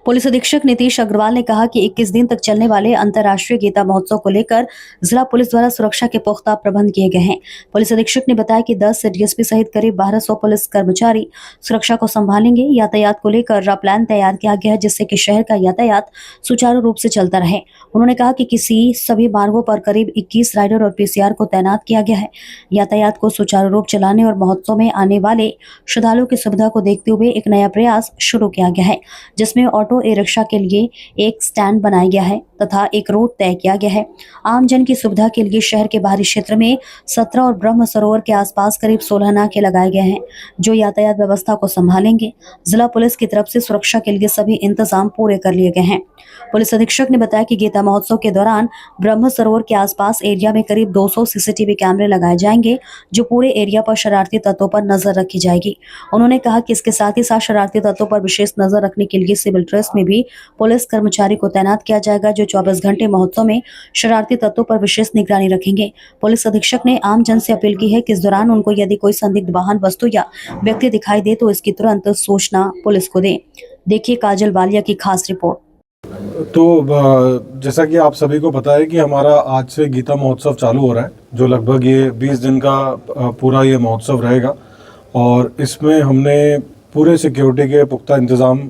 Police अधीक्षक नीतीश अग्रवाल ने कहा कि 21 दिन तक चलने वाले अंतर्राष्ट्रीय गीता महोत्सव को लेकर जिला पुलिस द्वारा सुरक्षा के पुख्ता प्रबंध किए गए हैं। पुलिस अधीक्षक ने बताया कि 10 डीएसपी सहित करीब 1200 पुलिस कर्मचारी सुरक्षा को संभालेंगे। यातायात को लेकर प्लान तैयार किया गया है, जिससे कि शहर का यातायात सुचारू रूप से चलता रहे। उन्होंने कहा कि सभी मार्गों पर करीब 21 राइडर और पीसीआर को तैनात किया गया है। यातायात को सुचारू रूप चलाने और महोत्सव में आने वाले श्रद्धालुओं की सुविधा को देखते हुए एक नया प्रयास शुरू किया गया है, जिसमें ऑटो ई रिक्शा के लिए एक स्टैंड बनाया गया है तथा एक रूट तय किया गया है। आम जन की सुविधा के लिए शहर के बाहरी क्षेत्र में 17 और ब्रह्म सरोवर के आसपास करीब 16 नाके लगाए गए हैं, जो यातायात व्यवस्था को संभालेंगे। जिला पुलिस की तरफ से सुरक्षा के लिए सभी इंतजाम पूरे कर लिए गए हैं। पुलिस अधीक्षक ने बताया कि गीता महोत्सव के दौरान ब्रह्म सरोवर के आसपास एरिया में करीब 200 सीसीटीवी कैमरे लगाए जाएंगे, जो पूरे एरिया पर शरारती तत्वों पर नजर रखी जाएगी। उन्होंने कहा कि इसके साथ ही साथ शरारती तत्वों पर विशेष नजर रखने के लिए सिविल ड्रेस में भी पुलिस कर्मचारी को तैनात किया जाएगा, जो 24 घंटे महोत्सव में शरारती तत्वों पर विशेष निगरानी रखेंगे। पुलिस अधीक्षक ने आम जन से अपील की है कि इस दौरान उनको यदि कोई संदिग्ध वाहन, वस्तु या व्यक्ति दिखाई दे तो इसकी तुरंत सूचना पुलिस को दे। देखिए काजल वालिया की खास रिपोर्ट। तो जैसा कि आप सभी को पता है कि हमारा आज से गीता महोत्सव चालू हो रहा है, जो लगभग ये 20 दिन का पूरा ये महोत्सव रहेगा। और इसमें हमने पूरे सिक्योरिटी के पुख्ता इंतज़ाम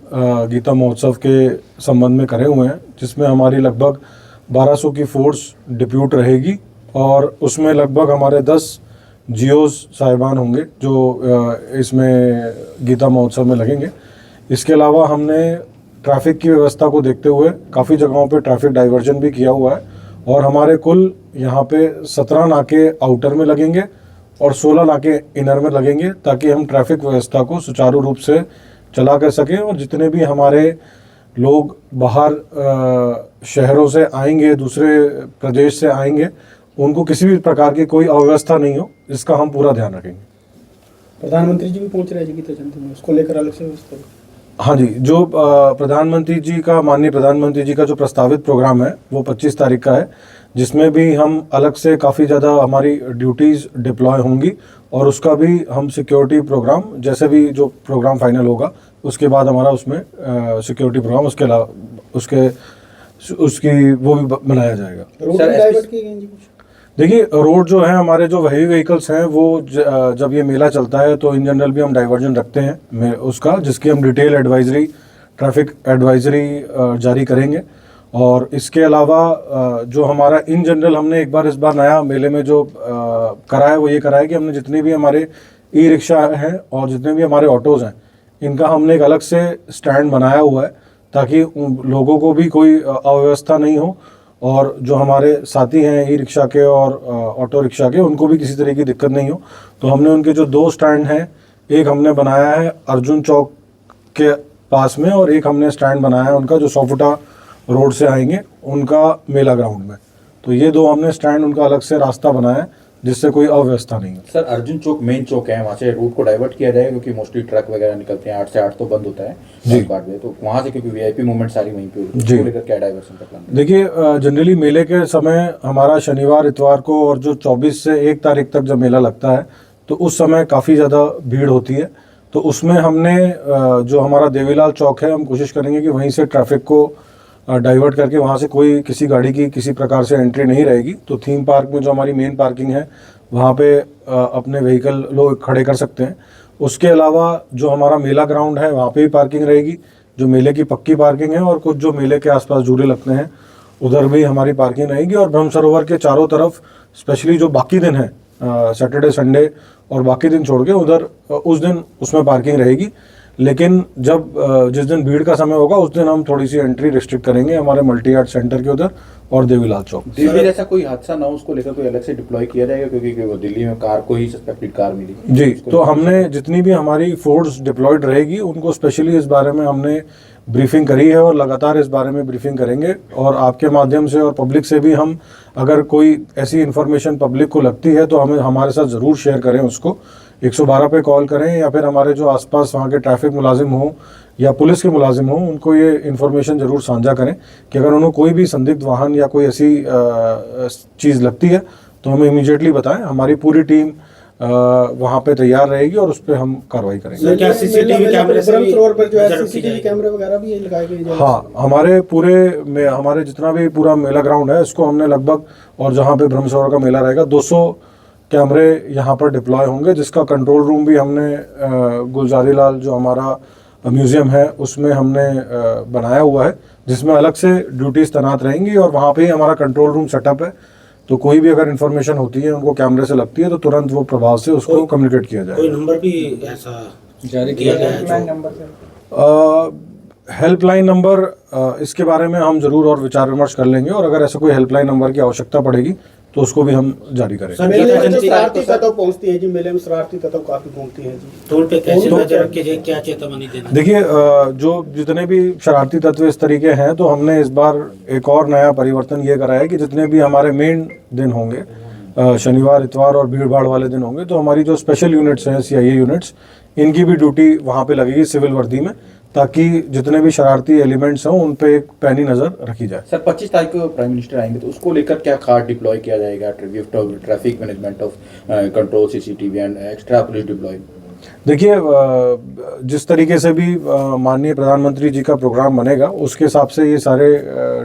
गीता महोत्सव के संबंध में करे हुए हैं, जिसमें हमारी लगभग 1200 की फोर्स डिप्यूट रहेगी और उसमें लगभग हमारे 10 जियोज साहिबान होंगे जो इसमें गीता महोत्सव में लगेंगे। इसके अलावा हमने ट्रैफिक की व्यवस्था को देखते हुए काफ़ी जगहों पे ट्रैफिक डाइवर्जन भी किया हुआ है और हमारे कुल यहाँ पे 17 नाके आउटर में लगेंगे और 16 नाके इनर में लगेंगे, ताकि हम ट्रैफिक व्यवस्था को सुचारू रूप से चला कर सकें। और जितने भी हमारे लोग बाहर शहरों से आएंगे, दूसरे प्रदेश से आएंगे, उनको किसी भी प्रकार की कोई अव्यवस्था नहीं हो, इसका हम पूरा ध्यान रखेंगे। प्रधानमंत्री जी भी पहुँच रहे हैं गीता जयंती में, उसको लेकर अलग से व्यवस्था। हाँ जी, जो माननीय प्रधानमंत्री जी का जो प्रस्तावित प्रोग्राम है वो 25 तारीख का है, जिसमें भी हम अलग से काफ़ी ज़्यादा हमारी ड्यूटीज़ डिप्लॉय होंगी और उसका भी हम सिक्योरिटी प्रोग्राम, जैसे भी जो प्रोग्राम फाइनल होगा उसके बाद हमारा उसमें सिक्योरिटी प्रोग्राम उसके अलावा उसकी वो भी बनाया जाएगा। देखिए, रोड जो है, हमारे जो हैवी व्हीकल्स हैं वो जब ये मेला चलता है तो इन जनरल भी हम डाइवर्जन रखते हैं उसका, जिसकी हम डिटेल एडवाइजरी, ट्रैफिक एडवाइजरी जारी करेंगे। और इसके अलावा जो हमारा इन जनरल हमने इस बार नया मेले में जो करा है वो ये करा है कि हमने जितने भी हमारे ई रिक्शा हैं और जितने भी हमारे ऑटोज़ हैं, इनका हमने एक अलग से स्टैंड बनाया हुआ है, ताकि लोगों को भी कोई अव्यवस्था नहीं हो और जो हमारे साथी हैं ई रिक्शा के और ऑटो रिक्शा के, उनको भी किसी तरह की दिक्कत नहीं हो। तो हमने उनके जो 2 स्टैंड हैं, एक हमने बनाया है अर्जुन चौक के पास में और एक हमने स्टैंड बनाया है उनका जो 100 फुटा रोड से आएंगे उनका मेला ग्राउंड में। तो ये 2 हमने स्टैंड उनका अलग से रास्ता बनाया है, जिससे कोई अव्यवस्था नहीं है। सर, अर्जुन चौक मेन चौक है, वहाँ से रूट को डाइवर्ट किया जाएगा क्योंकि मोस्टली ट्रक वगैरह निकलते हैं, 8 से 8 तो बंद होता है जी, तो वहाँ से क्योंकि वीआईपी मूवमेंट सारी वहीं पे होती है, लेकर क्या डाइवर्सन का प्लान? देखिए, जनरली मेले के समय हमारा शनिवार, इतवार को और जो 24 से 1 तारीख तक जब मेला लगता है तो उस समय काफ़ी ज़्यादा भीड़ होती है। तो उसमें हमने जो हमारा देवीलाल चौक है, हम कोशिश करेंगे कि वहीं से ट्रैफिक को डाइवर्ट करके वहाँ से कोई किसी गाड़ी की किसी प्रकार से एंट्री नहीं रहेगी। तो थीम पार्क में जो हमारी मेन पार्किंग है वहाँ पे अपने व्हीकल लोग खड़े कर सकते हैं। उसके अलावा जो हमारा मेला ग्राउंड है वहाँ पे भी पार्किंग रहेगी, जो मेले की पक्की पार्किंग है, और कुछ जो मेले के आसपास झूले लगते हैं उधर भी हमारी पार्किंग रहेगी। और ब्रह्म सरोवर के चारों तरफ स्पेशली जो बाकी दिन है, सैटरडे, संडे और बाकी दिन छोड़ के उधर उस दिन उसमें पार्किंग रहेगी। लेकिन जब जिस दिन भीड़ का समय होगा उस दिन हम थोड़ी सी एंट्री रिस्ट्रिक्ट करेंगे हमारे मल्टी आर्ट सेंटर के उधर और देवीलाल चौक। दिल्ली जैसा कोई हादसा ना हो, उसको लेकर कोई अलग से डिप्लॉय किया जाएगा, क्योंकि वो दिल्ली में कार को ही सस्पेक्टेड कार मिली जी। तो हमने जितनी भी हमारी फोर्स डिप्लॉयड रहेगी उनको स्पेशली इस बारे में हमने ब्रीफिंग करी है और लगातार इस बारे में ब्रीफिंग करेंगे। और आपके माध्यम से और पब्लिक से भी हम, अगर कोई ऐसी इन्फॉर्मेशन पब्लिक को लगती है तो हमें हमारे साथ ज़रूर शेयर करें, उसको 112 पे कॉल करें, या फिर हमारे जो आसपास वहाँ के ट्रैफिक मुलाजिम हों या पुलिस के मुलाजिम हों, उनको ये इन्फॉर्मेशन ज़रूर साझा करें कि अगर उन्हें कोई भी संदिग्ध वाहन या कोई ऐसी चीज़ लगती है तो हमें इमीडिएटली बताएं। हमारी पूरी टीम वहाँ पे तैयार रहेगी और उस पर हम कार्रवाई करेंगे। सर, क्या CCTV कैमरे से भी ब्रह्म सरोवर पर जो है नजर रखी सीसीटीवी जाएगी? कैमरे वगैरह भी लगाए गए हैं? हाँ, हमारे पूरे में हमारे जितना भी पूरा मेला ग्राउंड है इसको हमने लगभग, और जहाँ पे ब्रह्म सरोवर का मेला रहेगा 200 कैमरे यहाँ पर डिप्लॉय होंगे, जिसका कंट्रोल रूम भी हमने गुलजारी लाल जो हमारा म्यूज़ियम है उसमें हमने बनाया हुआ है, जिसमें अलग से ड्यूटीज़ तैनात रहेंगी और वहाँ पे ही हमारा कंट्रोल रूम सेटअप है। तो कोई भी अगर इन्फॉर्मेशन होती है उनको कैमरे से लगती है तो तुरंत वो प्रभाव से उसको कम्युनिकेट किया कोई जाएगा। नंबर भी ऐसा जारी किया गया है? हेल्पलाइन नंबर इसके बारे में हम ज़रूर और विचार विमर्श कर लेंगे, और अगर ऐसे कोई हेल्पलाइन नंबर की आवश्यकता पड़ेगी तो उसको भी हम जारी करेंगे। सर, मेले गीता में जो जयंती शरारती तत्व पहुंचती है जी, मेले में शरारती तत्व काफी पहुंचती है जी। टोल पे कैसे नजर रखी जाए, क्या चेतावनी देना? देखिए, जो जितने भी शरारती तत्व इस तरीके हैं, तो हमने इस बार एक और नया परिवर्तन ये करा है कि जितने भी हमारे मेन दिन होंगे, शनिवार इतवार और भीड़ भाड़ वाले दिन होंगे, तो हमारी जो स्पेशल यूनिट्स हैं CIA यूनिट्स, इनकी भी ड्यूटी वहाँ पे लगेगी सिविल वर्दी में, ताकि जितने भी शरारती एलिमेंट्स हों उन पे एक पैनी नज़र रखी जाए। सर 25 तारीख को प्राइम मिनिस्टर आएंगे तो उसको लेकर क्या खास डिप्लॉय किया जाएगा? Traffic management of control CCTV and extra police deploy. देखिए, जिस तरीके से भी माननीय प्रधानमंत्री जी का प्रोग्राम बनेगा उसके हिसाब से ये सारे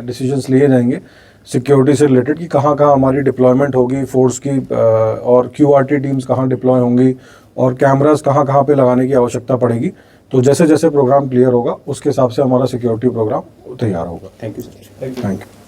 डिसीजंस लिए जाएंगे सिक्योरिटी से रिलेटेड, कि कहाँ कहाँ हमारी डिप्लॉयमेंट होगी फोर्स की, और QRT टीम्स कहाँ डिप्लॉय होंगी, और कैमरास कहाँ कहाँ पे लगाने की आवश्यकता पड़ेगी। तो जैसे जैसे प्रोग्राम क्लियर होगा उसके हिसाब से हमारा सिक्योरिटी प्रोग्राम तैयार होगा। Thank you sir. Thank you.